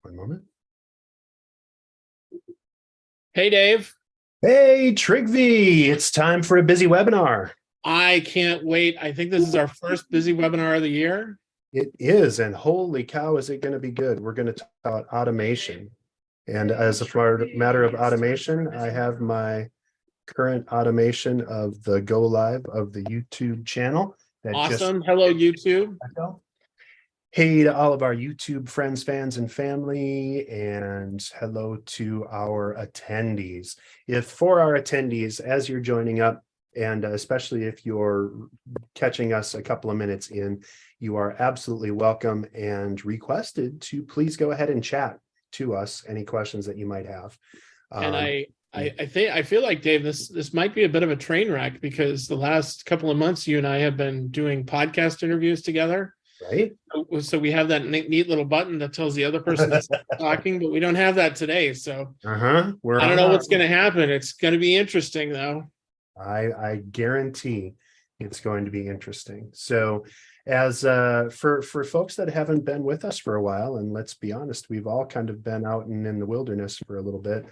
One moment. Hey, Dave. Hey, Trigvi, it's time for a busy webinar. I can't wait. I think this is our first busy webinar of the year. It is, and holy cow, is it going to be good. We're going to talk about automation. And as a matter of automation, I have my current automation of the go live of the YouTube channel that just. Awesome. Hello, YouTube. Hey to all of our YouTube friends, fans, and family, and hello to our attendees. For our attendees, as you're joining up, and especially if you're catching us a couple of minutes in, you are absolutely welcome and requested to please go ahead and chat to us any questions that you might have. And I feel like, Dave, this might be a bit of a train wreck because the last couple of months you and I have been doing podcast interviews together. Right. So we have that neat little button that tells the other person to stop talking, but we don't have that today. So I don't know what's going to happen. It's going to be interesting, though. I guarantee it's going to be interesting. So as for folks that haven't been with us for a while, and let's be honest, we've all kind of been out and in the wilderness for a little bit.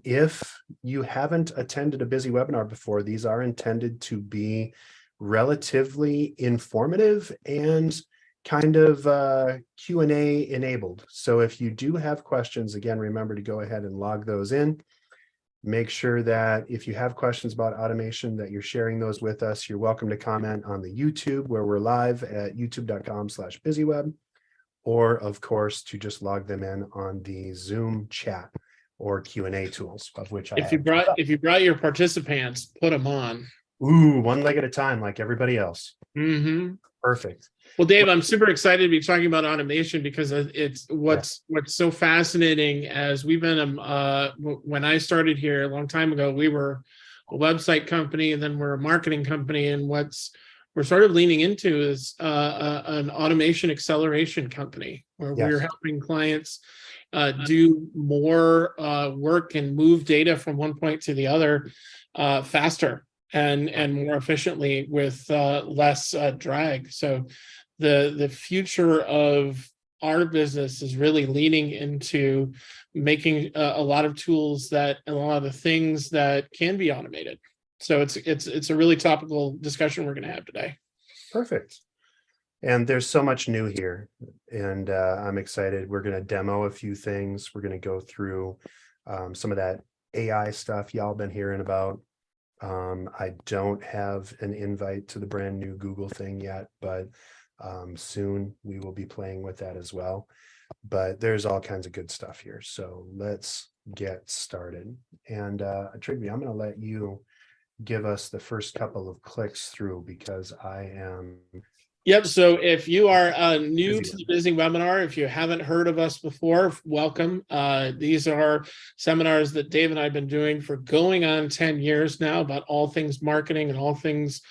If you haven't attended a busy webinar before, these are intended to be relatively informative and kind of Q&A enabled. So if you do have questions, again, remember to go ahead and log those in. Make sure that if you have questions about automation that you're sharing those with us. You're welcome to comment on the YouTube where we're live at youtube.com/BizzyWeb, or of course to just log them in on the Zoom chat or Q&A tools, of which if you brought your participants, put them on. Ooh, one leg at a time, like everybody else. Mm-hmm. Perfect. Well, Dave, I'm super excited to be talking about automation because it's what's so fascinating. As we've been, when I started here a long time ago, we were a website company, and then we're a marketing company, and we're sort of leaning into is an automation acceleration company where we're helping clients do more work and move data from one point to the other faster and more efficiently with less drag. So the future of our business is really leaning into making a lot of tools and a lot of the things that can be automated. So it's a really topical discussion we're going to have today. Perfect. And there's so much new here, and I'm excited. We're going to demo a few things. We're going to go through some of that AI stuff y'all been hearing about. I don't have an invite to the brand new Google thing yet, but soon we will be playing with that as well. But there's all kinds of good stuff here. So let's get started. And Trigvi, I'm going to let you give us the first couple of clicks through because I am. Yep. So if you are new to the Busy Webinar, if you haven't heard of us before, welcome. These are seminars that Dave and I have been doing for going on 10 years now about all things marketing and all things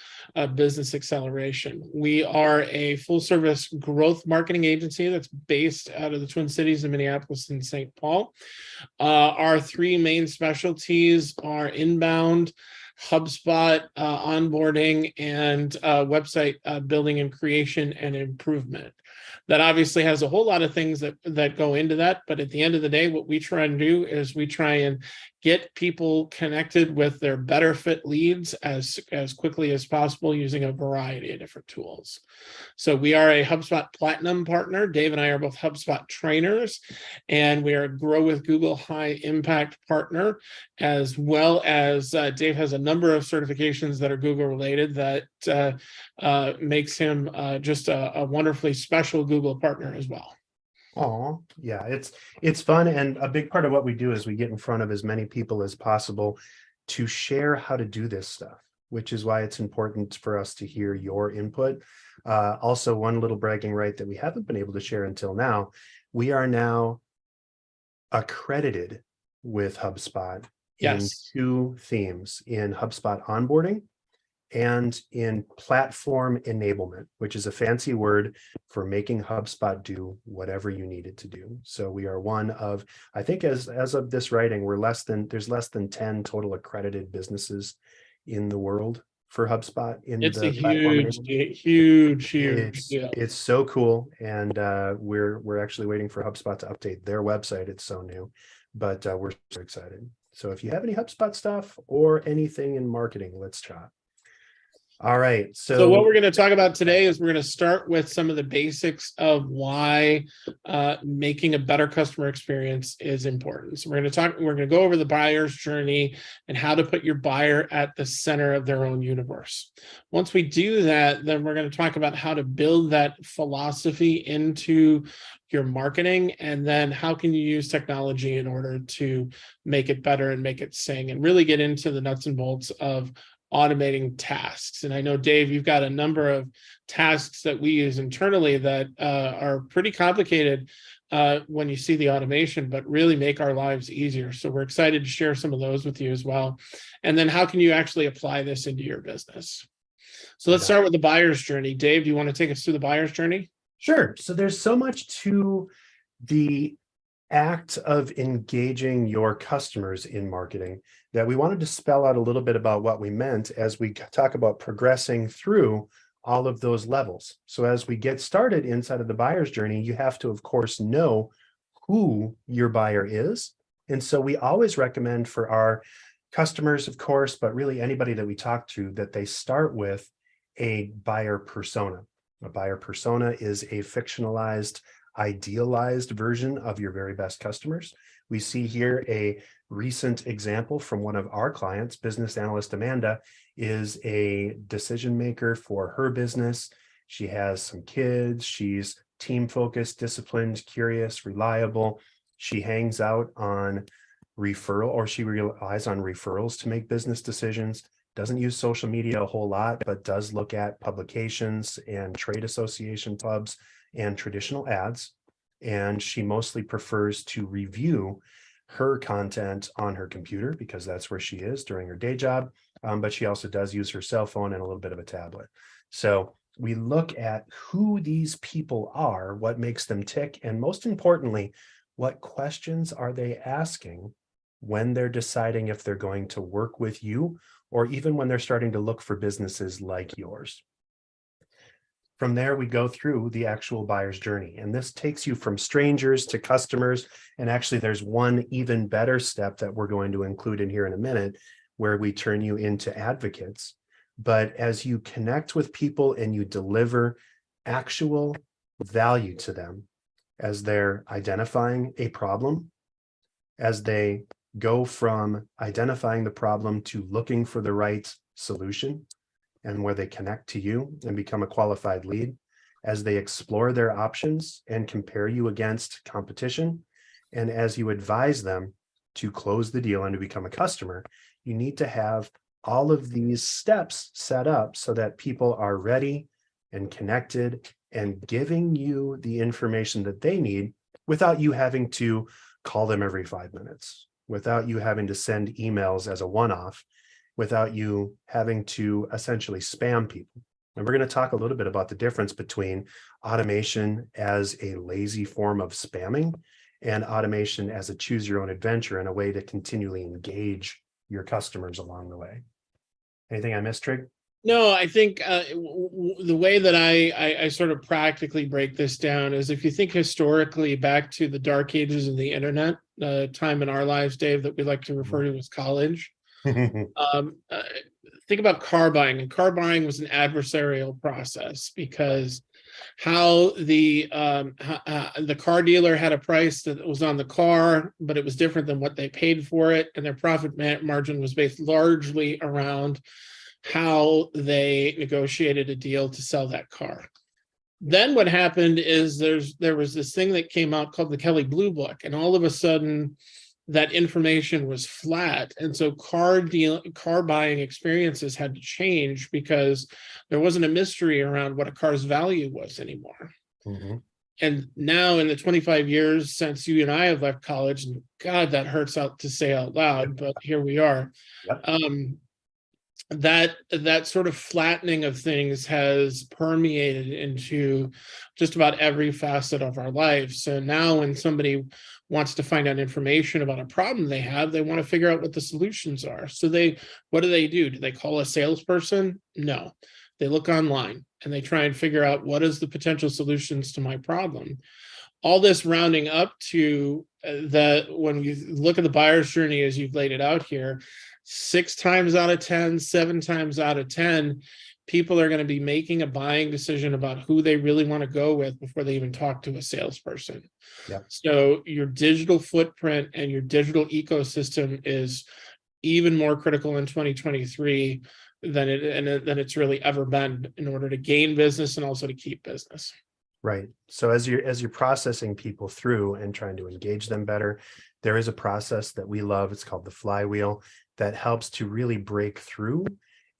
business acceleration. We are a full-service growth marketing agency that's based out of the Twin Cities of Minneapolis and St. Paul. Our three main specialties are inbound, HubSpot onboarding, and website building and creation and improvement. That obviously has a whole lot of things that go into that, but at the end of the day, what we try and do is we try and get people connected with their better fit leads as quickly as possible using a variety of different tools. So we are a HubSpot Platinum partner. Dave and I are both HubSpot trainers, and we are a Grow with Google High Impact partner, as well as Dave has a number of certifications that are Google related that makes him just a wonderfully special Google partner as well. Oh, yeah, it's fun. And a big part of what we do is we get in front of as many people as possible to share how to do this stuff, which is why it's important for us to hear your input. Also, one little bragging right that we haven't been able to share until now, we are now accredited with HubSpot in two themes, in HubSpot onboarding and in platform enablement, which is a fancy word for making HubSpot do whatever you need it to do. So we are one of, I think as of this writing, there's less than 10 total accredited businesses in the world for HubSpot in It's a the platform huge, enablement. huge deal. It's so cool, and we're actually waiting for HubSpot to update their website. It's so new, but we're so excited. So if you have any HubSpot stuff or anything in marketing, let's chat. All right. So what we're going to talk about today is we're going to start with some of the basics of why making a better customer experience is important. So we're going to go over the buyer's journey and how to put your buyer at the center of their own universe. Once we do that, then we're going to talk about how to build that philosophy into your marketing, and then how can you use technology in order to make it better and make it sing, and really get into the nuts and bolts of automating tasks. And I know, Dave, you've got a number of tasks that we use internally that are pretty complicated when you see the automation, but really make our lives easier. So we're excited to share some of those with you as well. And then how can you actually apply this into your business? So let's start with the buyer's journey. Dave, do you want to take us through the buyer's journey? Sure. So there's so much to the act of engaging your customers in marketing that we wanted to spell out a little bit about what we meant as we talk about progressing through all of those levels. So as we get started inside of the buyer's journey, you have to, of course, know who your buyer is. And so we always recommend for our customers, of course, but really anybody that we talk to, that they start with a buyer persona. A buyer persona is a fictionalized, idealized version of your very best customers. We see here a recent example from one of our clients. Business analyst Amanda is a decision maker for her business. She has some kids. She's team focused, disciplined, curious, reliable. She hangs out on referral, or she relies on referrals to make business decisions. Doesn't use social media a whole lot, but does look at publications and trade association pubs and traditional ads. And she mostly prefers to review her content on her computer because that's where she is during her day job. But she also does use her cell phone and a little bit of a tablet. So we look at who these people are, what makes them tick, and most importantly, what questions are they asking when they're deciding if they're going to work with you, or even when they're starting to look for businesses like yours. From there, we go through the actual buyer's journey, and this takes you from strangers to customers. And actually, there's one even better step that we're going to include in here in a minute, where we turn you into advocates. But as you connect with people and you deliver actual value to them, as they're identifying a problem, as they go from identifying the problem to looking for the right solution, and where they connect to you and become a qualified lead, as they explore their options and compare you against competition, and as you advise them to close the deal and to become a customer, you need to have all of these steps set up so that people are ready and connected and giving you the information that they need without you having to call them every 5 minutes, without you having to send emails as a one-off, without you having to essentially spam people. And we're going to talk a little bit about the difference between automation as a lazy form of spamming and automation as a choose your own adventure and a way to continually engage your customers along the way. Anything I missed, Trig? No, I think the way that I sort of practically break this down is, if you think historically back to the dark ages of the internet, time in our lives, Dave, that we like to refer to as college. Think about car buying, and car buying was an adversarial process because how the car dealer had a price that was on the car, but it was different than what they paid for it, and their profit margin was based largely around how they negotiated a deal to sell that car. Then what happened is there was this thing that came out called the Kelley Blue Book, and all of a sudden that information was flat. And so car buying experiences had to change because there wasn't a mystery around what a car's value was anymore. Mm-hmm. And now in the 25 years since you and I have left college, and God, that hurts out to say out loud, but here we are. Yep. that sort of flattening of things has permeated into just about every facet of our life. So now when somebody wants to find out information about a problem they have, they want to figure out what the solutions are. So what do? Do they call a salesperson? No. They look online and they try and figure out what is the potential solutions to my problem. All this rounding up to that when you look at the buyer's journey as you've laid it out here, 6 times out of 10, 7 times out of 10, people are going to be making a buying decision about who they really want to go with before they even talk to a salesperson. Yep. So your digital footprint and your digital ecosystem is even more critical in 2023 than it's really ever been in order to gain business and also to keep business. Right. So as you're processing people through and trying to engage them better, there is a process that we love. It's called the flywheel, that helps to really break through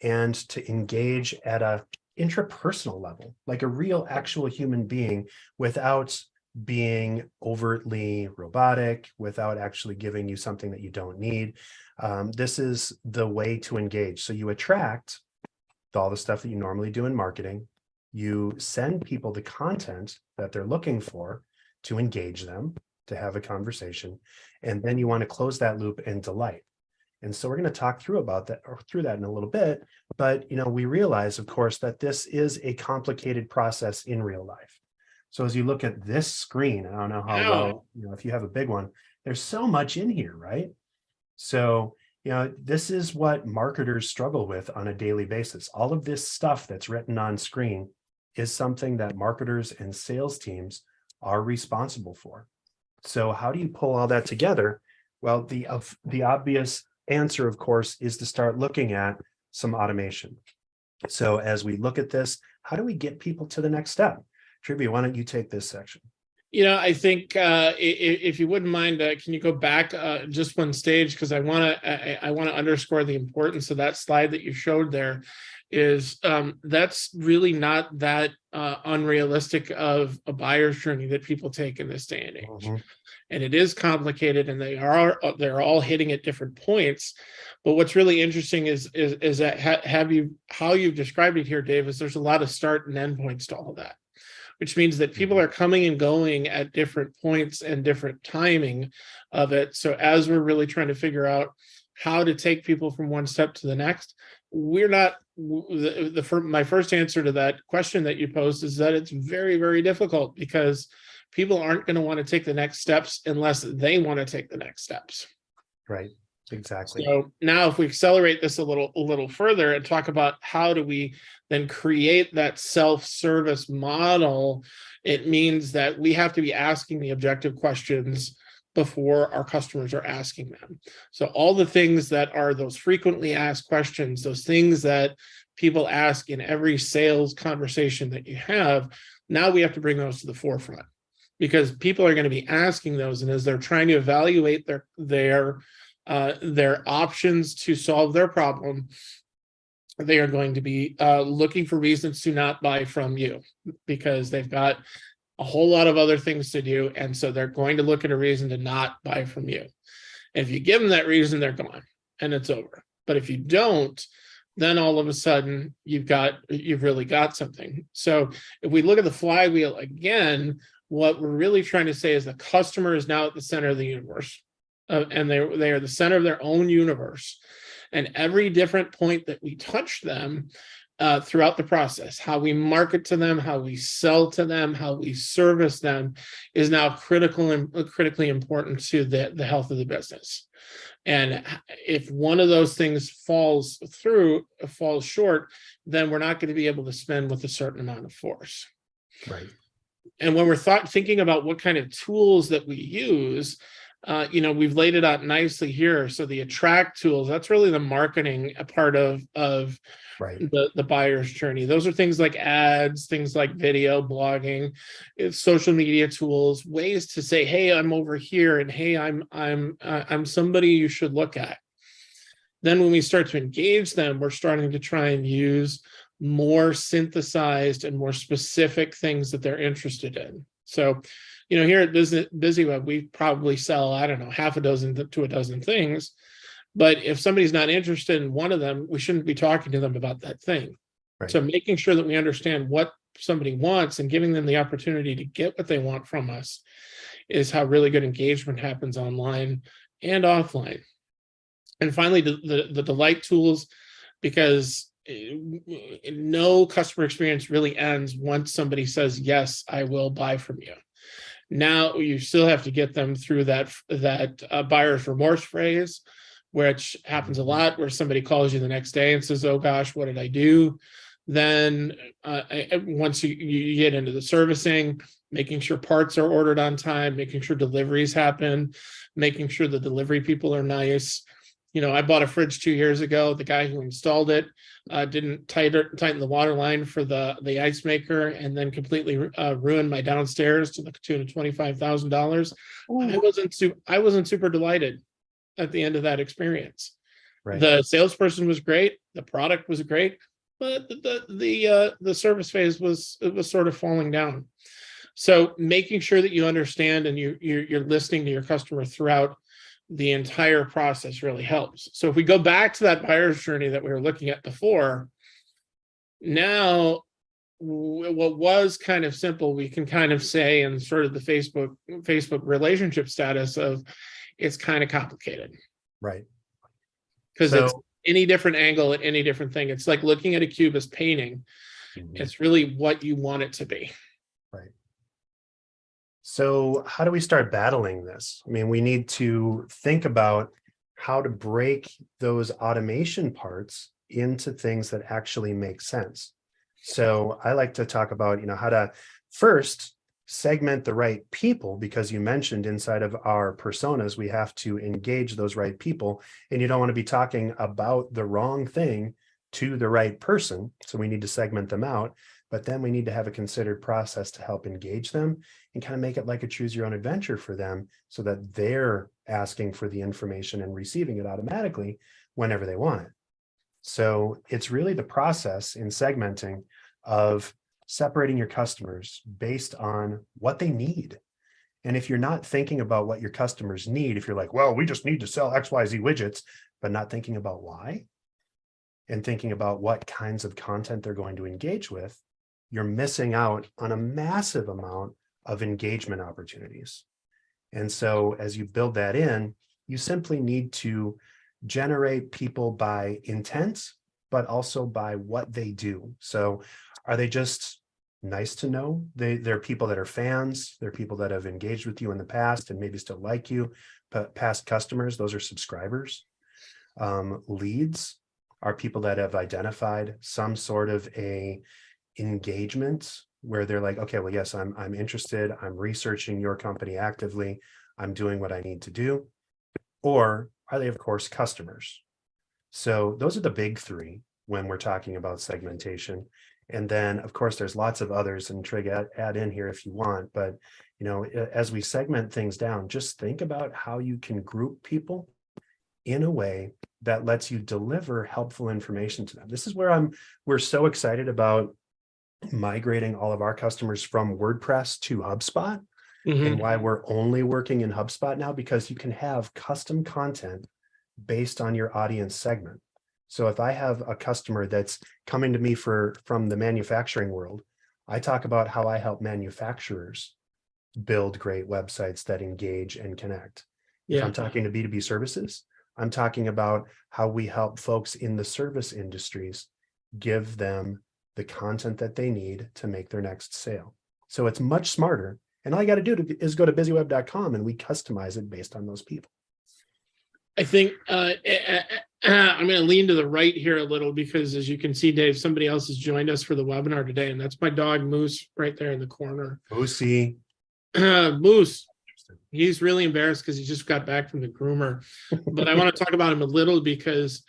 and to engage at a intrapersonal level, like a real actual human being, without being overtly robotic, without actually giving you something that you don't need. This is the way to engage. So you attract all the stuff that you normally do in marketing. You send people the content that they're looking for to engage them, to have a conversation, and then you want to close that loop and delight. And so we're going to talk through that in a little bit. But we realize, of course, that this is a complicated process in real life. So as you look at this screen, I don't know how well, if you have a big one, there's so much in here, right? So this is what marketers struggle with on a daily basis. All of this stuff that's written on screen is something that marketers and sales teams are responsible for. So how do you pull all that together? Well, the obvious answer, of course, is to start looking at some automation. So as we look at this, how do we get people to the next step? Trivia, why don't you take this section? I think if you wouldn't mind, can you go back just one stage, because I want to underscore the importance of that slide that you showed there. Is that's really not that unrealistic of a buyer's journey that people take in this day and age. Mm-hmm. And it is complicated, and they're all hitting at different points. But what's really interesting is that how you've described it here, Dave, is there's a lot of start and end points to all that, which means that people are coming and going at different points and different timing of it. So as we're really trying to figure out how to take people from one step to the next, we're not my first answer to that question that you posed is that it's very, very difficult, because people aren't going to want to take the next steps unless they want to take the next steps. Right. Exactly. So now if we accelerate this a little further and talk about how do we then create that self-service model, it means that we have to be asking the objective questions before our customers are asking them. So all the things that are those frequently asked questions, those things that people ask in every sales conversation that you have, now we have to bring those to the forefront, because people are going to be asking those. And as they're trying to evaluate their options to solve their problem, they are going to be looking for reasons to not buy from you, because they've got a whole lot of other things to do. And so they're going to look at a reason to not buy from you. And if you give them that reason, they're gone and it's over. But if you don't, then all of a sudden you've really got something. So if we look at the flywheel again, what we're really trying to say is the customer is now at the center of the universe. And they are the center of their own universe. And every different point that we touch them throughout the process, how we market to them, how we sell to them, how we service them, is now critically important to the health of the business. And if one of those things falls short, then we're not going to be able to spend with a certain amount of force. Right. And when we're thinking about what kind of tools that we use, we've laid it out nicely here. So the attract tools, that's really the marketing part of right. the buyer's journey. Those are things like ads, things like video, blogging, social media tools, ways to say, hey, I'm over here, and hey, I'm somebody you should look at. Then when we start to engage them, we're starting to try and use more synthesized and more specific things that they're interested in. So here at BizzyWeb, we probably sell, I don't know, half a dozen to a dozen things. But if somebody's not interested in one of them, we shouldn't be talking to them about that thing. Right. So making sure that we understand what somebody wants and giving them the opportunity to get what they want from us is how really good engagement happens online and offline. And finally, the delight tools, because no customer experience really ends once somebody says, yes, I will buy from you. Now you still have to get them through that buyer's remorse phrase, which happens a lot, where somebody calls you the next day and says, oh gosh, what did I do? Then once you get into the servicing, making sure parts are ordered on time, making sure deliveries happen, making sure the delivery people are nice. I bought a fridge 2 years ago. The guy who installed it didn't tighten the water line for the ice maker, and then completely ruined my downstairs to the tune of $25,000. I wasn't super delighted at the end of that experience. Right. The salesperson was great. The product was great, but the service phase was sort of falling down. So making sure that you understand and you're listening to your customer throughout the entire process really helps. So if we go back to that buyer's journey that we were looking at before, now what was kind of simple, we can kind of say in sort of the Facebook relationship status of it's kind of complicated. Right. Because it's any different angle at any different thing. It's like looking at a cube as painting. Mm-hmm. It's really what you want it to be. Right. So how do we start battling this? I mean, we need to think about how to break those automation parts into things that actually make sense. So I like to talk about, how to first segment the right people, because you mentioned inside of our personas, we have to engage those right people, and you don't want to be talking about the wrong thing to the right person. So we need to segment them out, but then we need to have a considered process to help engage them and kind of make it like a choose your own adventure for them, so that they're asking for the information and receiving it automatically whenever they want it. So it's really the process in segmenting of separating your customers based on what they need. And if you're not thinking about what your customers need, if you're like, well, we just need to sell XYZ widgets, but not thinking about why, and thinking about what kinds of content they're going to engage with, you're missing out on a massive amount of engagement opportunities. And so as you build that in, you simply need to generate people by intent, but also by what they do. So are they just nice to know? They're people that are fans. They're people that have engaged with you in the past and maybe still like you. But past customers, those are subscribers. Leads are people that have identified some sort of a engagement where they're like, okay, well, yes, I'm interested. I'm researching your company actively. I'm doing what I need to do. Or are they, of course, customers? So those are the big three when we're talking about segmentation. And then, of course, there's lots of others, and Trig, add in here if you want. But, as we segment things down, just think about how you can group people in a way that lets you deliver helpful information to them. This is where we're so excited about migrating all of our customers from WordPress to HubSpot, mm-hmm. and why we're only working in HubSpot now, because you can have custom content based on your audience segment. So if I have a customer that's coming to me from the manufacturing world, I talk about how I help manufacturers build great websites that engage and connect. Yeah. If I'm talking to B2B services, I'm talking about how we help folks in the service industries give them the content that they need to make their next sale. So it's much smarter. And all you got to do is go to BizzyWeb.com, and we customize it based on those people. I think I'm going to lean to the right here a little, because as you can see, Dave, somebody else has joined us for the webinar today, and that's my dog Moose right there in the corner. Moosey. Moose. He's really embarrassed because he just got back from the groomer. But I want to talk about him a little, because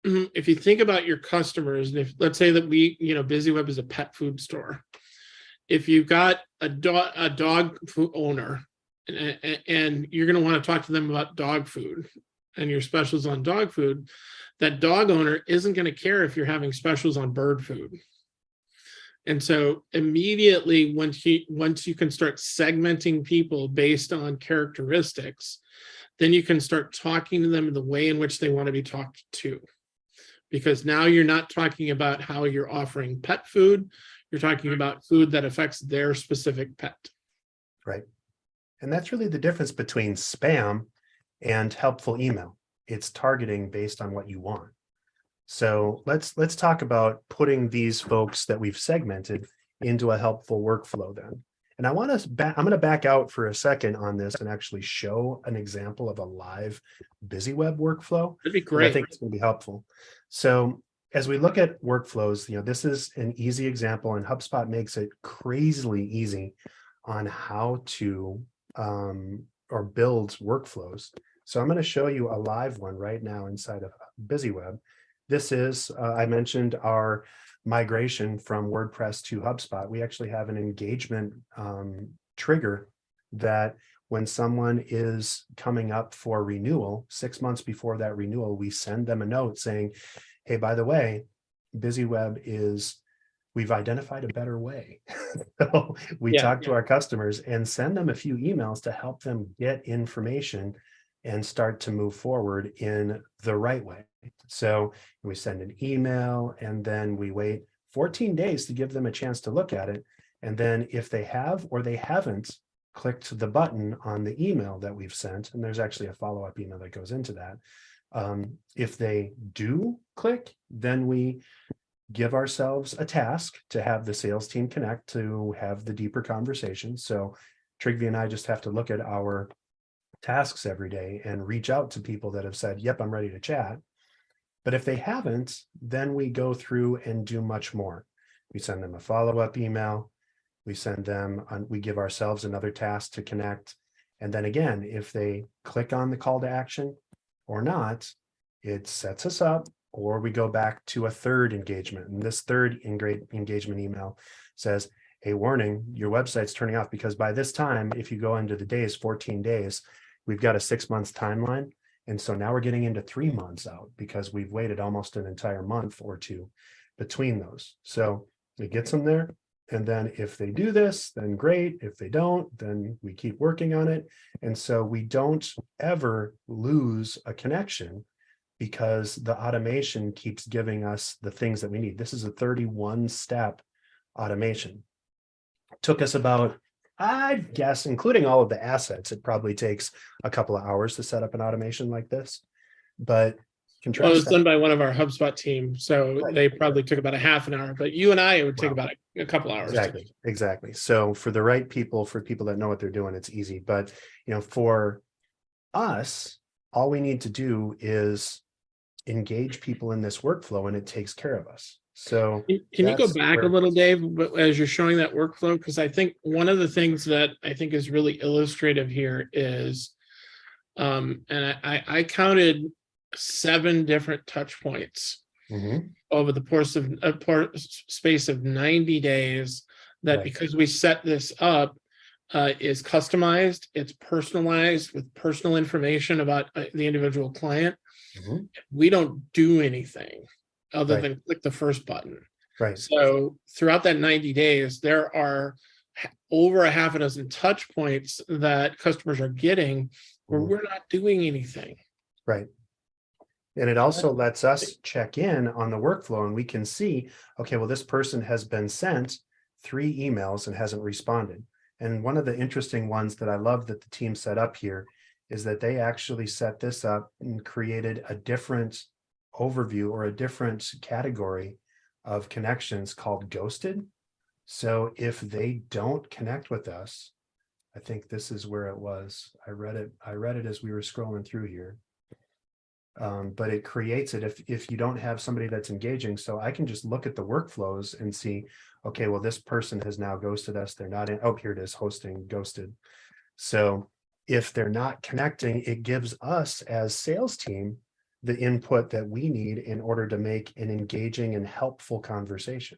if you think about your customers, and if let's say that BizzyWeb is a pet food store. If you've got a dog food owner, and you're going to want to talk to them about dog food and your specials on dog food, that dog owner isn't going to care if you're having specials on bird food. And so immediately once you can start segmenting people based on characteristics, then you can start talking to them in the way in which they want to be talked to. Because now you're not talking about how you're offering pet food, you're talking about food that affects their specific pet. Right. And that's really the difference between spam and helpful email. It's targeting based on what you want. So let's talk about putting these folks that we've segmented into a helpful workflow then. And I'm going to back out for a second on this and actually show an example of a live BizzyWeb workflow. That'd be great. I think it's going to be helpful. So as we look at workflows, this is an easy example, and HubSpot makes it crazily easy on how to or build workflows. So I'm going to show you a live one right now inside of BizzyWeb. This is, I mentioned our migration from WordPress to HubSpot. We actually have an engagement trigger that when someone is coming up for renewal, 6 months before that renewal, we send them a note saying, hey, by the way, BizzyWeb we've identified a better way. So we talk to our customers and send them a few emails to help them get information and start to move forward in the right way. So we send an email and then we wait 14 days to give them a chance to look at it. And then if they have or they haven't clicked the button on the email that we've sent, and there's actually a follow-up email that goes into that. If they do click, then we give ourselves a task to have the sales team connect to have the deeper conversation. So Trygve and I just have to look at our tasks every day and reach out to people that have said, yep, I'm ready to chat. But if they haven't, then we go through and do much more. We send them a follow-up email. We give ourselves another task to connect. And then again, if they click on the call to action or not, it sets us up, or we go back to a third engagement. And this third engagement email says, hey, warning, your website's turning off because by this time, if you go into the days, 14 days, we've got a 6 month timeline. And so now we're getting into 3 months out because we've waited almost an entire month or two between those. So it gets them there. And then if they do this, then great. If they don't, then we keep working on it. And so we don't ever lose a connection because the automation keeps giving us the things that we need. This is a 31-step automation. It took us about, I'd guess, including all of the assets, it probably takes a couple of hours to set up an automation like this. But well, it was done by one of our HubSpot team, so they probably took about a half an hour. But you and I, it would take about a couple hours. Exactly. So for the right people, for people that know what they're doing, it's easy. But for us, all we need to do is engage people in this workflow, and it takes care of us. So can you go back a little, Dave, as you're showing that workflow? Because I think one of the things that I think is really illustrative here is, and I counted 7 different touch points over the space of 90 days that because we set this up is customized, it's personalized with personal information about the individual client. We don't do anything other than click the first button. So throughout that 90 days, there are over a half a dozen touch points that customers are getting where we're not doing anything. And it also lets us check in on the workflow, and we can see, okay, well, this person has been sent 3 emails and hasn't responded. And one of the interesting ones that I love that the team set up here is that they actually set this up and created a different overview or a different category of connections called ghosted. So if they don't connect with us, I think this is where it was. I read it as we were scrolling through here. But it creates it if you don't have somebody that's engaging. So I can just look at the workflows and see, okay, well, this person has now ghosted us. They're not in, oh, here it is, hosting ghosted. So if they're not connecting, it gives us as sales team the input that we need in order to make an engaging and helpful conversation.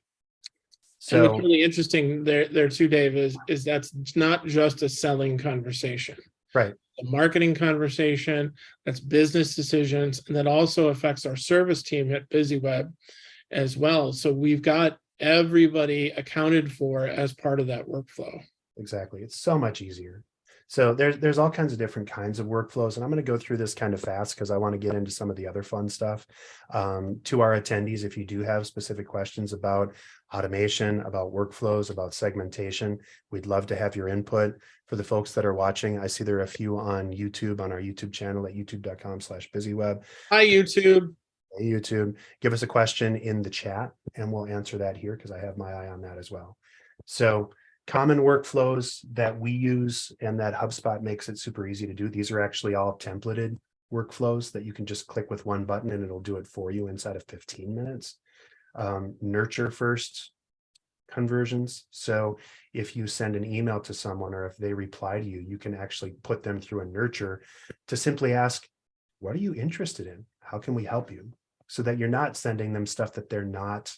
So and what's really interesting there too, Dave, is that's not just a selling conversation. Right. A marketing conversation, that's business decisions, and that also affects our service team at BizzyWeb as well. So we've got everybody accounted for as part of that workflow. Exactly. It's so much easier. So there's all kinds of different kinds of workflows, and I'm going to go through this kind of fast because I want to get into some of the other fun stuff. To our attendees, if you do have specific questions about automation, about workflows, about segmentation, we'd love to have your input. For the folks that are watching, I see there are a few on YouTube, on our YouTube channel at youtube.com/BizzyWeb. Hi, YouTube. Hey, YouTube, give us a question in the chat and we'll answer that here because I have my eye on that as well. So common workflows that we use and that HubSpot makes it super easy to do. These are actually all templated workflows that you can just click with one button and it'll do it for you inside of 15 minutes. Nurture first conversions. So if you send an email to someone or if they reply to you, you can actually put them through a nurture to simply ask, what are you interested in? How can we help you? So that you're not sending them stuff that they're not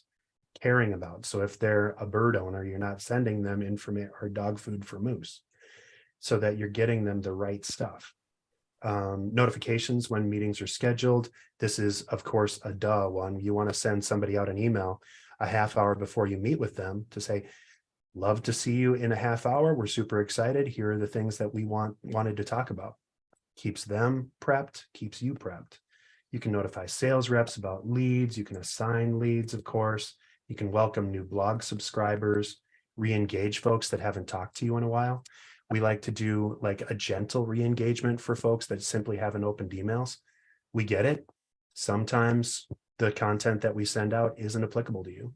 caring about. So if they're a bird owner, you're not sending them information or dog food for moose, so that you're getting them the right stuff. Notifications when meetings are scheduled. This is, of course, a duh one. You want to send somebody out an email a half hour before you meet with them to say, love to see you in a half hour. We're super excited. Here are the things that we wanted to talk about. Keeps them prepped, keeps you prepped. You can notify sales reps about leads. You can assign leads, of course. You can welcome new blog subscribers, re-engage folks that haven't talked to you in a while. We like to do like a gentle re-engagement for folks that simply haven't opened emails. We get it. Sometimes the content that we send out isn't applicable to you.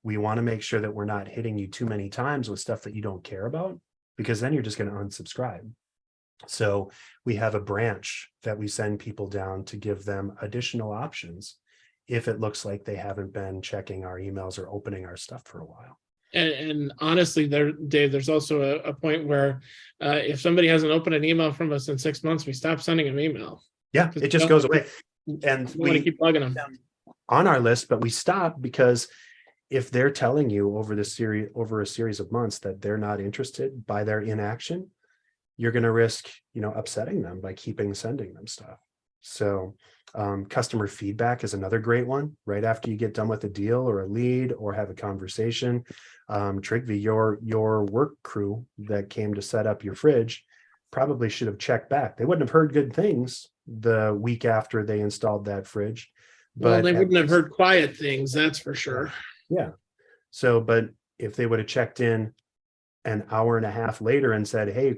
We want to make sure that we're not hitting you too many times with stuff that you don't care about, because then you're just going to unsubscribe. So we have a branch that we send people down to give them additional options if it looks like they haven't been checking our emails or opening our stuff for a while. And honestly, Dave, there's also a point where if somebody hasn't opened an email from us in 6 months, we stop sending them email. Yeah, it just goes away. And we want to keep plugging them on our list, but we stop because if they're telling you over a series of months that they're not interested by their inaction, you're going to risk, upsetting them by keeping sending them stuff. So customer feedback is another great one. Right after you get done with a deal or a lead or have a conversation, Trygve, your work crew that came to set up your fridge probably should have checked back. They wouldn't have heard good things the week after they installed that fridge. Well, they wouldn't have heard quiet things, that's for sure. Yeah. So, but if they would have checked in an hour and a half later and said, hey,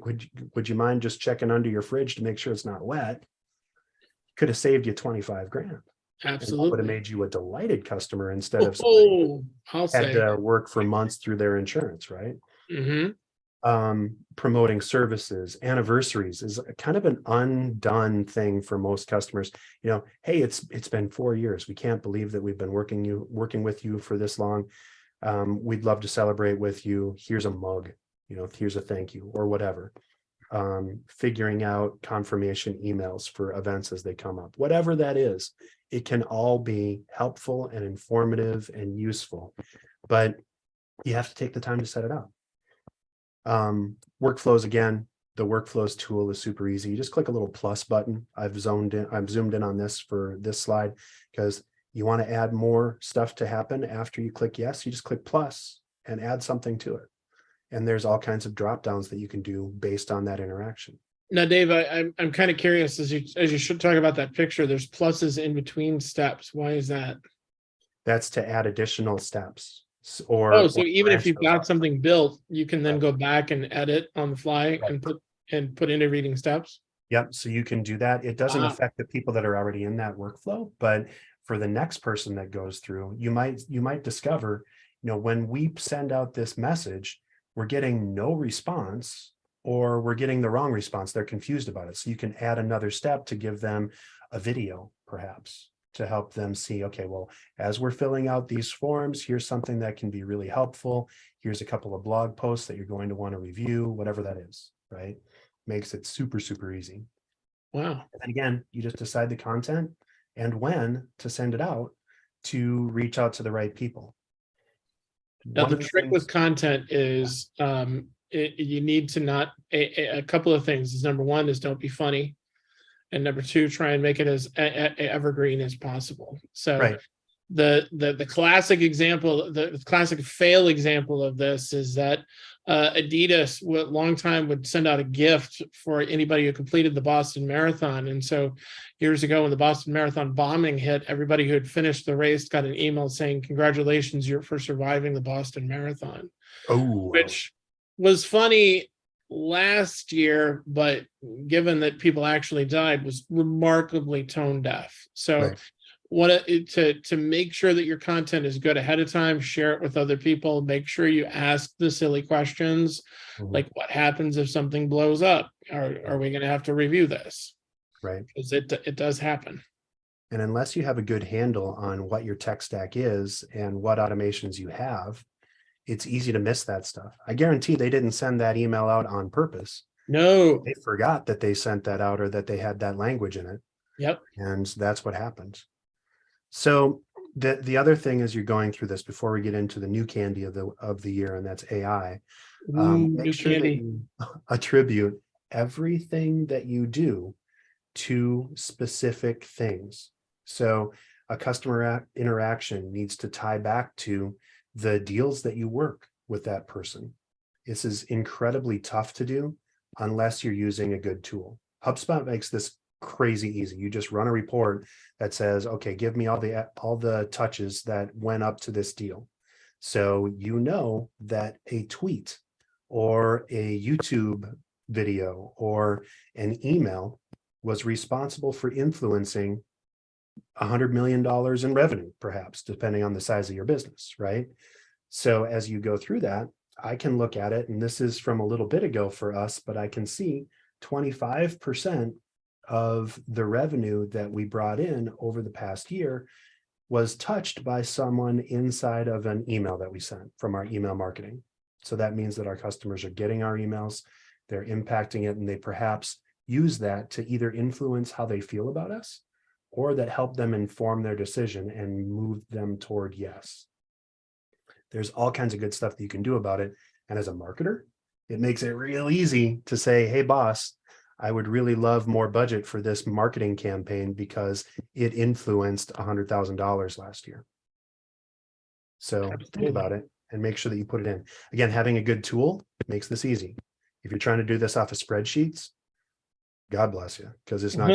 would you mind just checking under your fridge to make sure it's not wet? Could have saved you 25 grand. Absolutely. Would have made you a delighted customer instead of had to work for months through their insurance, right? Mm-hmm. Promoting services, anniversaries is kind of an undone thing for most customers. Hey, it's been 4 years. We can't believe that we've been working with you for this long. We'd love to celebrate with you. Here's a mug, here's a thank you or whatever. Figuring out confirmation emails for events as they come up, whatever that is, it can all be helpful and informative and useful, but you have to take the time to set it up. Workflows, again, the workflows tool is super easy. You just click a little plus button. I've zoomed in on this for this slide because you want to add more stuff to happen after you click yes, you just click plus and add something to it. And there's all kinds of drop downs that you can do based on that interaction. Now, Dave, I'm kind of curious as you should talk about that picture. There's pluses in between steps. Why is that? That's to add additional steps. So even if you've got something built, you can then go back and edit on the fly and put intervening steps. Yep. So you can do that. It doesn't affect the people that are already in that workflow, but for the next person that goes through, you might discover, when we send out this message, we're getting no response or we're getting the wrong response. They're confused about it. So you can add another step to give them a video, perhaps, to help them see, okay, well, as we're filling out these forms, here's something that can be really helpful. Here's a couple of blog posts that you're going to want to review, whatever that is, right? Makes it super, super easy. Wow. And again, you just decide the content and when to send it out to reach out to the right people. Now, the trick with content is you need to not, a couple of things is number one is don't be funny. And number two, try and make it as evergreen as possible. So the classic example, the classic fail example of this is that Adidas long time would send out a gift for anybody who completed the Boston Marathon. And so years ago when the Boston Marathon bombing hit, everybody who had finished the race got an email saying, congratulations, you're for surviving the Boston Marathon. Oh, which was funny last year, but given that people actually died, was remarkably tone deaf. So right. to make sure that your content is good ahead of time, share it with other people, make sure you ask the silly questions, like what happens if something blows up? Are we going to have to review this? Right. Because it does happen. And unless you have a good handle on what your tech stack is and what automations you have, it's easy to miss that stuff. I guarantee they didn't send that email out on purpose. No. They forgot that they sent that out or that they had that language in it. Yep. And that's what happened. So the other thing as you're going through this, before we get into the new candy of the year, and that's AI, make sure that you attribute everything that you do to specific things. So a customer interaction needs to tie back to the deals that you work with that person. This is incredibly tough to do unless you're using a good tool. HubSpot makes this crazy easy. You just run a report that says, okay, give me all the touches that went up to this deal. So you know that a tweet or a YouTube video or an email was responsible for influencing $100 million in revenue, perhaps, depending on the size of your business, right? So as you go through that, I can look at it, and this is from a little bit ago for us, but I can see 25% of the revenue that we brought in over the past year was touched by someone inside of an email that we sent from our email marketing. So that means that our customers are getting our emails, they're impacting it, and they perhaps use that to either influence how they feel about us or that help them inform their decision and move them toward yes. There's all kinds of good stuff that you can do about it. And as a marketer, it makes it real easy to say, hey, boss, I would really love more budget for this marketing campaign because it influenced $100,000 last year. So think about it and make sure that you put it in. Again, having a good tool makes this easy. If you're trying to do this off of spreadsheets, God bless you, because it's not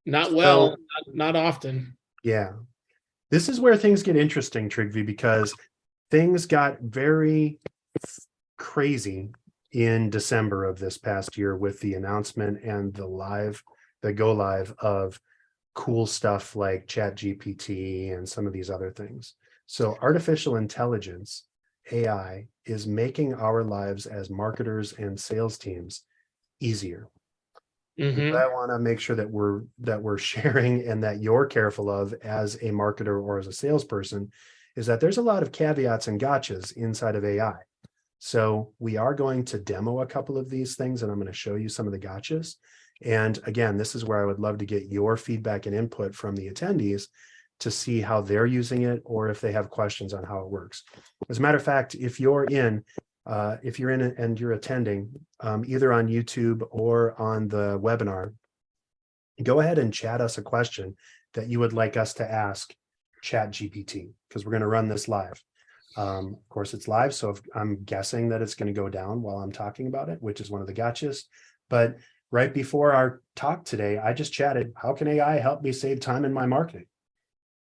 not well, not often. Yeah. This is where things get interesting, Trygve, because things got very crazy in December of this past year with the announcement and the go live of cool stuff like ChatGPT and some of these other things. So artificial intelligence, AI, is making our lives as marketers and sales teams easier. Mm-hmm. What I want to make sure that we're sharing and that you're careful of as a marketer or as a salesperson is that there's a lot of caveats and gotchas inside of AI. So we are going to demo a couple of these things, and I'm going to show you some of the gotchas. And again, this is where I would love to get your feedback and input from the attendees to see how they're using it or if they have questions on how it works. As a matter of fact, if you're in and you're attending either on YouTube or on the webinar, go ahead and chat us a question that you would like us to ask ChatGPT, because we're going to run this live. Of course, it's live, so I'm guessing that it's going to go down while I'm talking about it, which is one of the gotchas. But right before our talk today, I just chatted, how can AI help me save time in my marketing?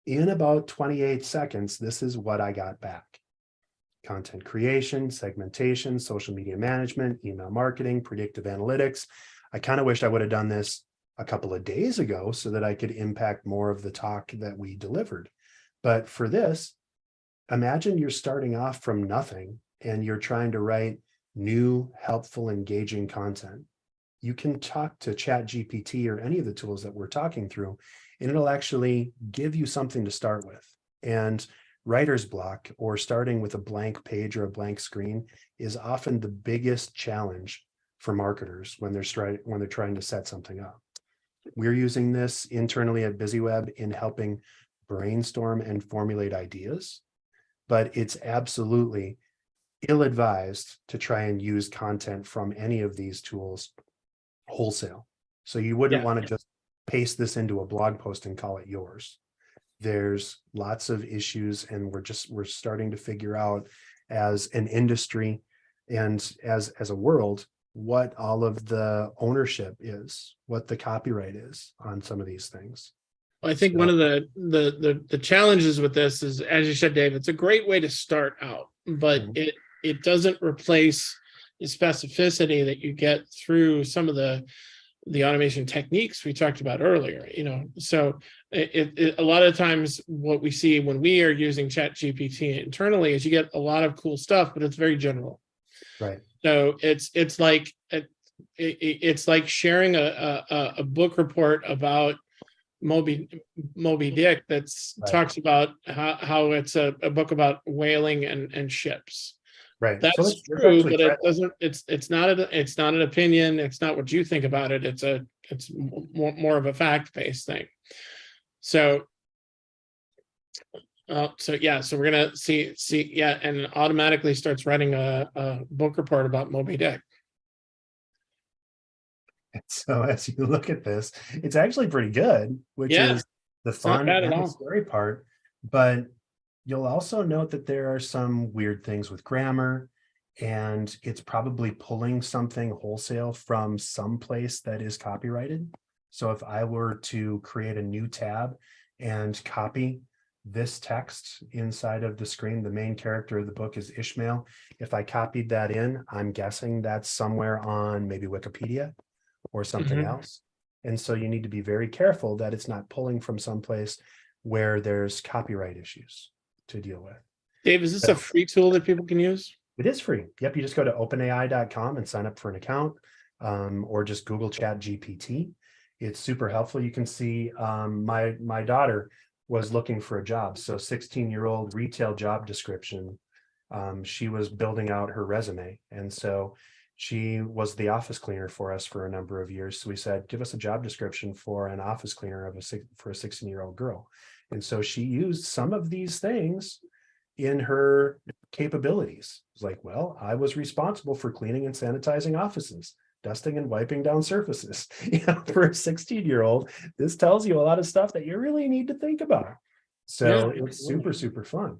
In about 28 seconds, this is what I got back. Content creation, segmentation, social media management, email marketing, predictive analytics. I kind of wish I would have done this a couple of days ago so that I could impact more of the talk that we delivered. But for this, imagine you're starting off from nothing and you're trying to write new, helpful, engaging content. You can talk to ChatGPT or any of the tools that we're talking through, and it'll actually give you something to start with. And writer's block, or starting with a blank page or a blank screen, is often the biggest challenge for marketers when they're trying to set something up. We're using this internally at BizzyWeb in helping brainstorm and formulate ideas, but it's absolutely ill-advised to try and use content from any of these tools wholesale. So you wouldn't want to just paste this into a blog post and call it yours. there's lots of issues, and we're starting to figure out as an industry and as a world what all of the ownership is, what the copyright is on some of these things. I think So, one of the challenges with this is, as you said, Dave, it's a great way to start out, but it doesn't replace the specificity that you get through some of the automation techniques we talked about earlier. So a lot of times what we see when we are using ChatGPT internally is you get a lot of cool stuff, but it's very general. right. So it's like sharing a book report about Moby Dick that's talks about how it's a book about whaling and ships. Right. That's so let's true, actually but try it doesn't. It's not an opinion. It's not what you think about it. It's more of a fact-based thing. So so we're gonna see and it automatically starts writing a book report about Moby Dick. So as you look at this, it's actually pretty good, which is the fun and the scary part. But you'll also note that there are some weird things with grammar, and it's probably pulling something wholesale from some place that is copyrighted. So if I were to create a new tab and copy this text inside of the screen, the main character of the book is Ishmael. If I copied that in, I'm guessing that's somewhere on maybe Wikipedia or something else. And so you need to be very careful that it's not pulling from someplace where there's copyright issues to deal with. Dave, is this a free tool that people can use? It is free. Yep. You just go to openai.com and sign up for an account, or just Google ChatGPT. It's super helpful. You can see my daughter was looking for a job. So 16-year-old retail job description. She was building out her resume. And so she was the office cleaner for us for a number of years. So we said, give us a job description for an office cleaner for a 16-year-old girl. And so she used some of these things in her capabilities. It's like, well, I was responsible for cleaning and sanitizing offices, dusting and wiping down surfaces. For a 16-year-old, this tells you a lot of stuff that you really need to think about. So it's super, super fun.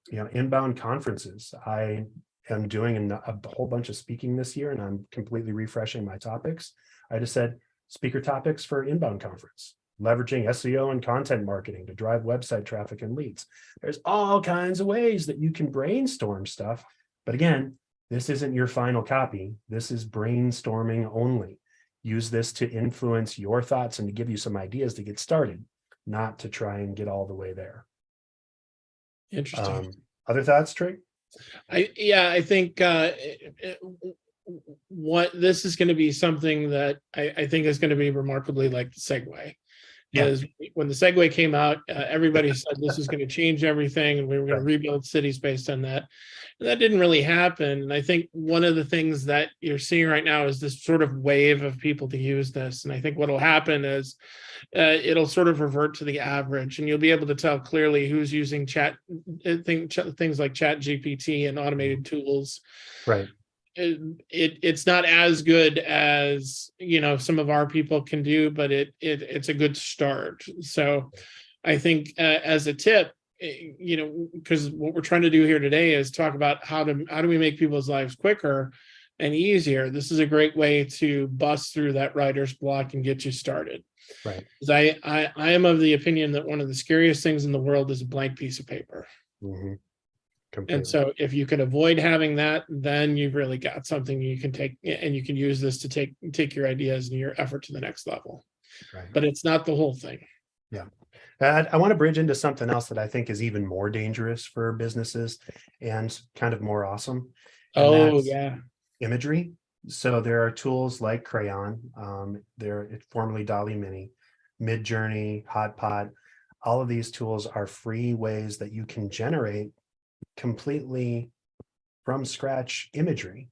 Inbound conferences. I am doing a whole bunch of speaking this year, and I'm completely refreshing my topics. I just said speaker topics for inbound conference, leveraging SEO and content marketing to drive website traffic and leads. There's all kinds of ways that you can brainstorm stuff. But again, this isn't your final copy. This is brainstorming only. Use this to influence your thoughts and to give you some ideas to get started, not to try and get all the way there. Interesting. Other thoughts, Trey? I think what this is going to be something that I think is going to be remarkably like the Segway. Because when the Segway came out, everybody said this was going to change everything, and we were going to rebuild cities based on that. And that didn't really happen. And I think one of the things that you're seeing right now is this sort of wave of people to use this. And I think what will happen is it'll sort of revert to the average, and you'll be able to tell clearly who's using things like ChatGPT and automated tools. Right. It's not as good as some of our people can do, but it's a good start. So I think as a tip, because what we're trying to do here today is talk about how do we make people's lives quicker and easier. This is a great way to bust through that writer's block and get you started. Right. I am of the opinion that one of the scariest things in the world is a blank piece of paper. Completely. And so if you can avoid having that, then you've really got something you can take, and you can use this to take your ideas and your effort to the next level. Right. But it's not the whole thing. Yeah. I want to bridge into something else that I think is even more dangerous for businesses and kind of more awesome. Imagery. So there are tools like Crayon, it's formerly Dolly Mini, Midjourney, Hotpot. All of these tools are free ways that you can generate completely from scratch imagery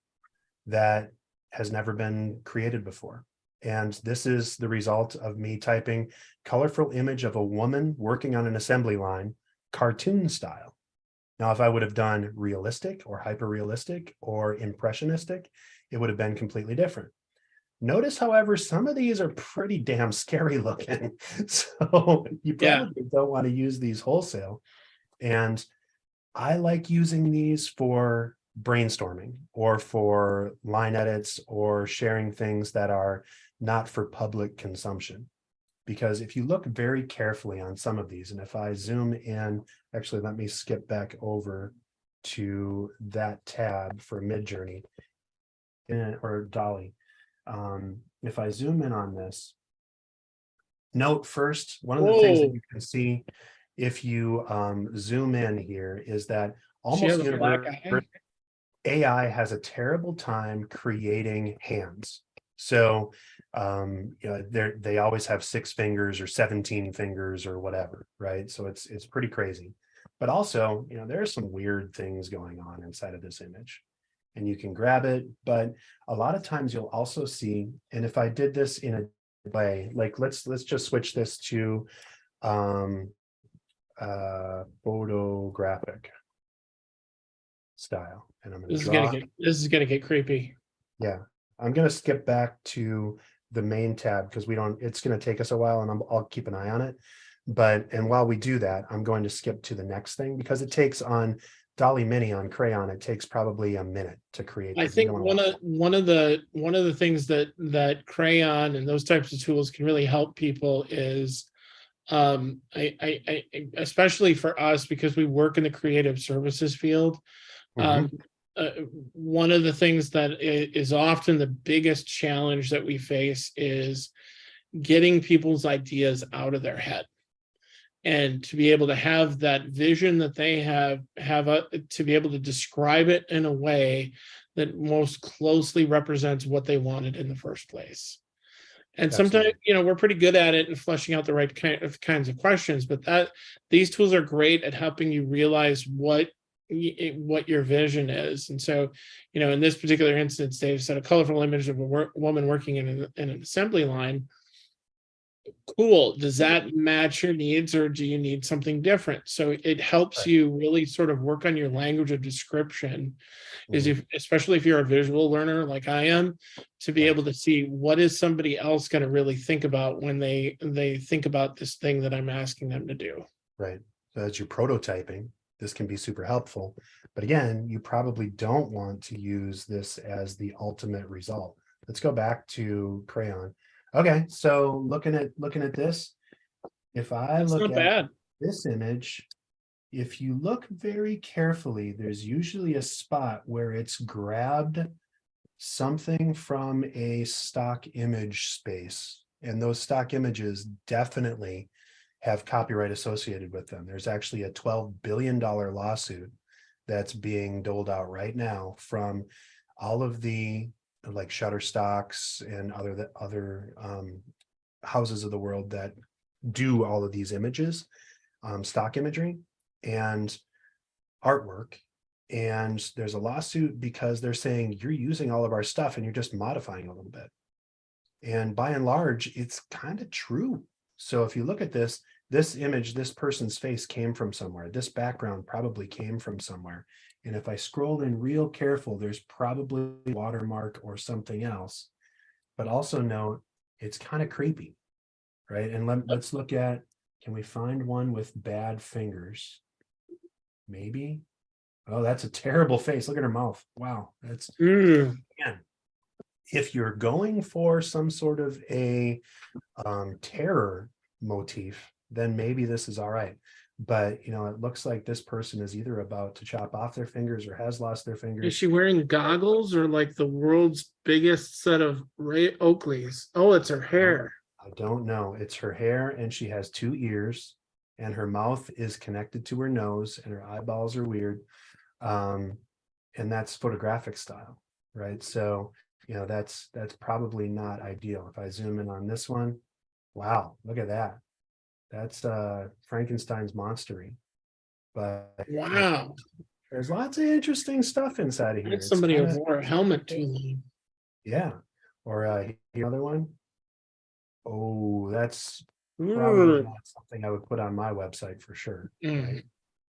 that has never been created before. And this is the result of me typing colorful image of a woman working on an assembly line, cartoon style. Now, if I would have done realistic or hyper realistic or impressionistic, it would have been completely different. Notice, however, some of these are pretty damn scary looking. So you Yeah. probably don't want to use these wholesale. And I like using these for brainstorming or for line edits or sharing things that are not for public consumption. Because if you look very carefully on some of these, and if I zoom in, actually, let me skip back over to that tab for Midjourney or Dolly. If I zoom in on this, note first, one of the things that Whoa, you can see if you zoom in here is that she has almost a black universal eye. AI has a terrible time creating hands. So you know, they always have 6 fingers or 17 fingers or whatever, right? So it's pretty crazy. But also, you know, there are some weird things going on inside of this image. And you can grab it, but a lot of times you'll also see, and if I did this in a way, like let's just switch this to photographic style, and I'm going to draw. This is gonna get creepy. Yeah, I'm going to skip back to the main tab because we don't, it's going to take us a while, and I'll keep an eye on it. But, and while we do that, I'm going to skip to the next thing because it takes on Dolly Mini on Crayon, it takes probably a minute to create. I think one of the things that crayon and those types of tools can really help people is I especially for us because we work in the creative services field. Um, one of the things that is often the biggest challenge that we face is getting people's ideas out of their head, and to be able to have that vision that they have to be able to describe it in a way that most closely represents what they wanted in the first place. And sometimes, you know, we're pretty good at it and fleshing out the right kinds of questions, but that these tools are great at helping you realize what your vision is. And so, you know, in this particular instance, Dave said a colorful image of a woman working in an assembly line. Cool. Does that match your needs, or do you need something different? So it helps you really sort of work on your language of description, is if, especially if you're a visual learner like I am, to be able to see what is somebody else going to really think about when they think about this thing that I'm asking them to do. Right. So as you're prototyping, this can be super helpful. But again, you probably don't want to use this as the ultimate result. Let's go back to Crayon. Okay, so looking at this, if I That's look not at bad. this image, if you look very carefully, there's usually a spot where it's grabbed something from a stock image space, and those stock images definitely have copyright associated with them. There's actually a $12 billion lawsuit that's being doled out right now from all of the like Shutterstocks and other houses of the world that do all of these images, stock imagery and artwork. And there's a lawsuit because they're saying you're using all of our stuff and you're just modifying a little bit. And by and large, it's kind of true. So if you look at this image, this person's face came from somewhere. This background probably came from somewhere. And if I scroll in real careful, there's probably a watermark or something else. But also note, it's kind of creepy, right? And let's look at, can we find one with bad fingers? Maybe. Oh, that's a terrible face. Look at her mouth. Wow. That's, again, if you're going for some sort of a terror motif, then maybe this is all right. But, you know, it looks like this person is either about to chop off their fingers or has lost their fingers. Is she wearing goggles or like the world's biggest set of Ray Oakleys? Oh, it's her hair. I don't know. It's her hair, and she has 2 ears, and her mouth is connected to her nose, and her eyeballs are weird. And that's photographic style, right? So, you know, that's probably not ideal. If I zoom in on this one, wow, look at that. That's Frankenstein's monstery. But Wow. there's lots of interesting stuff inside of here. That's somebody who wore a helmet too long. Yeah. Or another one. Oh, that's probably not something I would put on my website for sure. Right?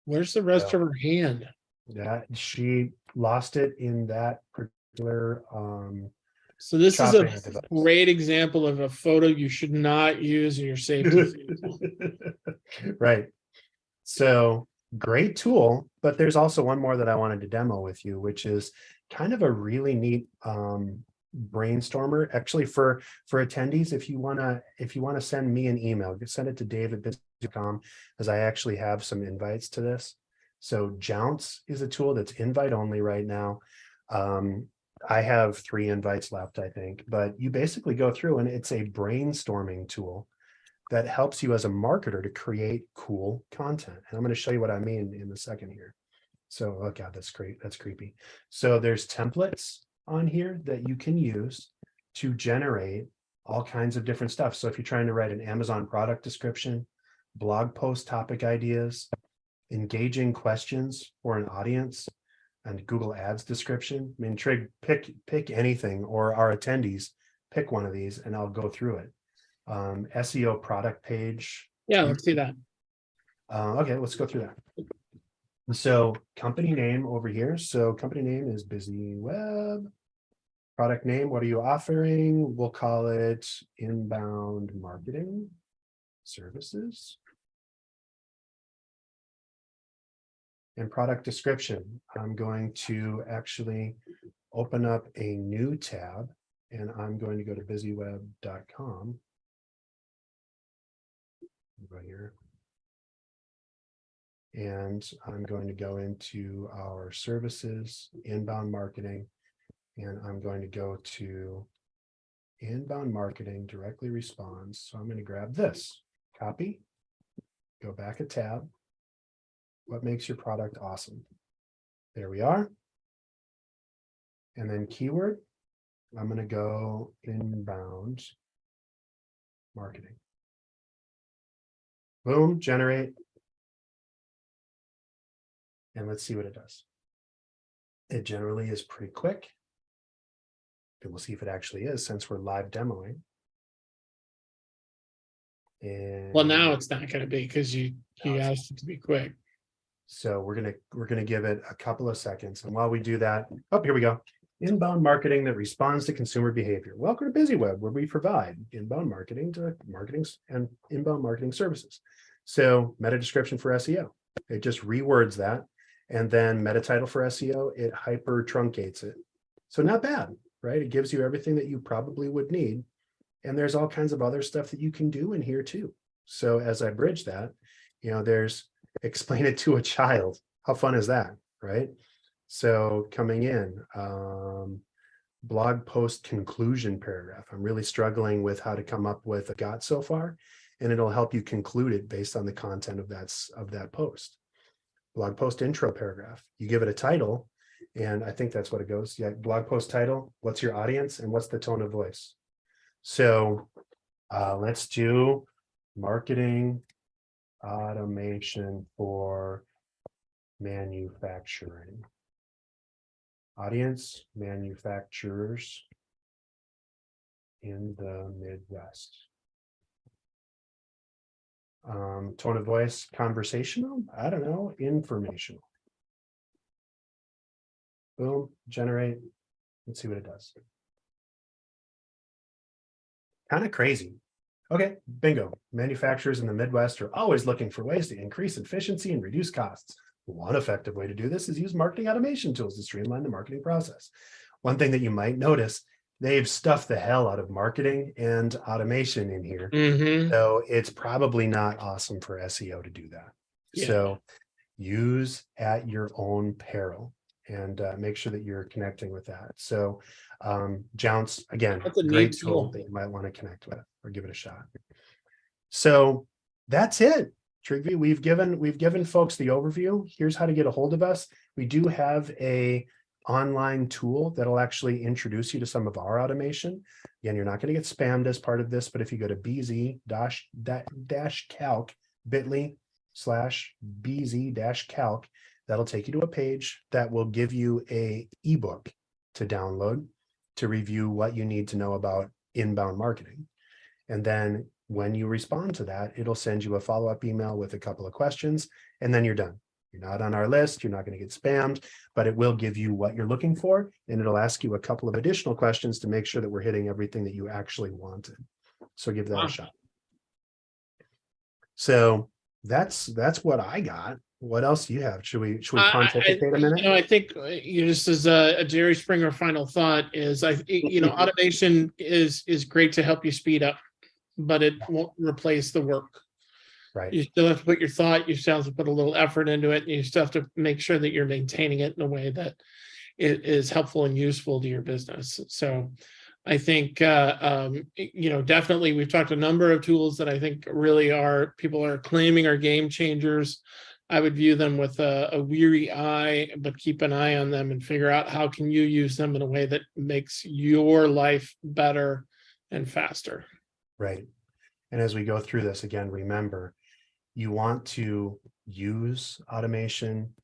Where's the rest of her hand? That she lost it in that particular So this is a chopping device. great example of a photo you should not use in your safety. Right. So great tool, but there's also one more that I wanted to demo with you, which is kind of a really neat brainstormer. Actually, for attendees, if you wanna send me an email, send it to dave@bizzy.com, as I actually have some invites to this. So Jounce is a tool that's invite only right now. I have 3 invites left, I think, but you basically go through and it's a brainstorming tool that helps you as a marketer to create cool content. And I'm going to show you what I mean in a second here. So, oh God, that's great. That's creepy. So there's templates on here that you can use to generate all kinds of different stuff. So if you're trying to write an Amazon product description, blog post topic ideas, engaging questions for an audience, and Google Ads description. I mean, Trig, pick anything, or our attendees, pick one of these and I'll go through it. SEO product page. Yeah, let's see that. Okay, let's go through that. So company name over here. So company name is BizzyWeb. Product name, what are you offering? We'll call it inbound marketing services. And product description, I'm going to actually open up a new tab and I'm going to go to BizzyWeb.com. Go here. And I'm going to go into our services, inbound marketing, and I'm going to go to inbound marketing directly responds. So I'm going to grab this, copy, go back a tab. What makes your product awesome? There we are. And then keyword, I'm going to go inbound marketing. Boom, generate. And let's see what it does. It generally is pretty quick. And we'll see if it actually is, since we're live demoing. And Well, now it's not going to be because you asked it to be quick. So we're gonna give it a couple of seconds. And while we do that, oh, here we go. Inbound marketing that responds to consumer behavior. Welcome to BizzyWeb, where we provide inbound marketing to marketing and inbound marketing services. So meta description for SEO. It just rewords that. And then meta title for SEO, it hyper truncates it. So not bad, right? It gives you everything that you probably would need. And there's all kinds of other stuff that you can do in here too. So as I bridge that, there's explain it to a child. How fun is that, right? So coming in, blog post conclusion paragraph. I'm really struggling with how to come up with a got so far, and it'll help you conclude it based on the content of that post. Blog post intro paragraph. You give it a title, and I think that's what it goes. Yeah, blog post title. What's your audience and what's the tone of voice? So let's do marketing automation for manufacturing. Audience, manufacturers in the Midwest. Tone of voice, conversational? I don't know, informational. Boom, generate. Let's see what it does. Kind of crazy. Okay, bingo. Manufacturers in the Midwest are always looking for ways to increase efficiency and reduce costs. One effective way to do this is use marketing automation tools to streamline the marketing process. One thing that you might notice, they've stuffed the hell out of marketing and automation in here. So it's probably not awesome for SEO to do that. Yeah. So use at your own peril and make sure that you're connecting with that. So Jounce, again, that's a great neat tool that you might want to connect with or give it a shot. So that's it. Trigvi, we've given folks the overview. Here's how to get a hold of us. We do have a online tool that'll actually introduce you to some of our automation. Again, you're not going to get spammed as part of this, but if you go to bz-calc, bit.ly/bz-calc, that'll take you to a page that will give you a ebook to download to review what you need to know about inbound marketing. And then when you respond to that, it'll send you a follow-up email with a couple of questions, and then you're done. You're not on our list, you're not going to get spammed, but it will give you what you're looking for, and it'll ask you a couple of additional questions to make sure that we're hitting everything that you actually wanted. So give that a shot. So that's what I got. What else do you have? Should we pontificate a minute? I think just as a Jerry Springer final thought is automation is great to help you speed up, but it won't replace the work. Right. You still have to put your thought, you still have to put a little effort into it, and you still have to make sure that you're maintaining it in a way that it is helpful and useful to your business. So I think, definitely we've talked a number of tools that I think really people are claiming are game changers. I would view them with a weary eye, but keep an eye on them and figure out how can you use them in a way that makes your life better and faster. Right. And as we go through this again, remember, you want to use automation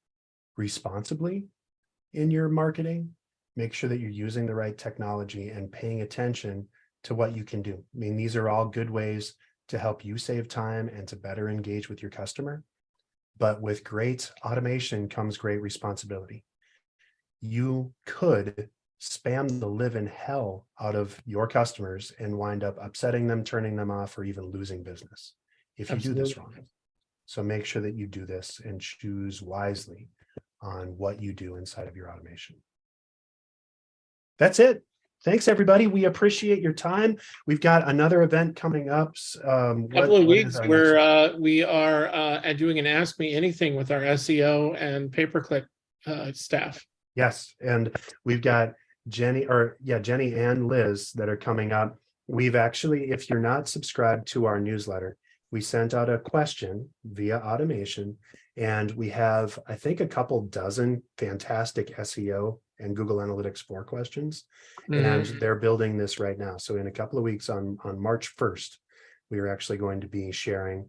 responsibly in your marketing. Make sure that you're using the right technology and paying attention to what you can do. I mean, these are all good ways to help you save time and to better engage with your customer. But with great automation comes great responsibility. You could spam the living hell out of your customers and wind up upsetting them, turning them off, or even losing business if you do this wrong. So make sure that you do this and choose wisely on what you do inside of your automation. That's it. Thanks, everybody. We appreciate your time. We've got another event coming up. Couple of weeks where we are doing an Ask Me Anything with our SEO and pay-per-click staff. Yes, and we've got Jenny and Liz that are coming up. We've actually, if you're not subscribed to our newsletter, we sent out a question via automation, and we have, I think, a couple dozen fantastic SEO and Google Analytics 4 questions, and they're building this right now. So in a couple of weeks on March 1st, we are actually going to be sharing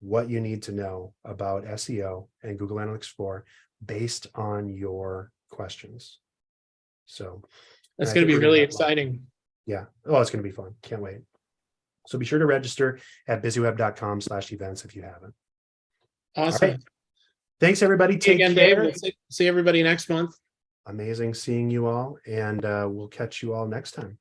what you need to know about SEO and Google Analytics 4 based on your questions. So that's going to be really exciting. Yeah. Oh, it's going to be fun. Can't wait. So be sure to register at BizzyWeb.com/events if you haven't. Awesome. Right. Thanks, everybody. Take care. Dave. We'll see everybody next month. Amazing seeing you all, and we'll catch you all next time.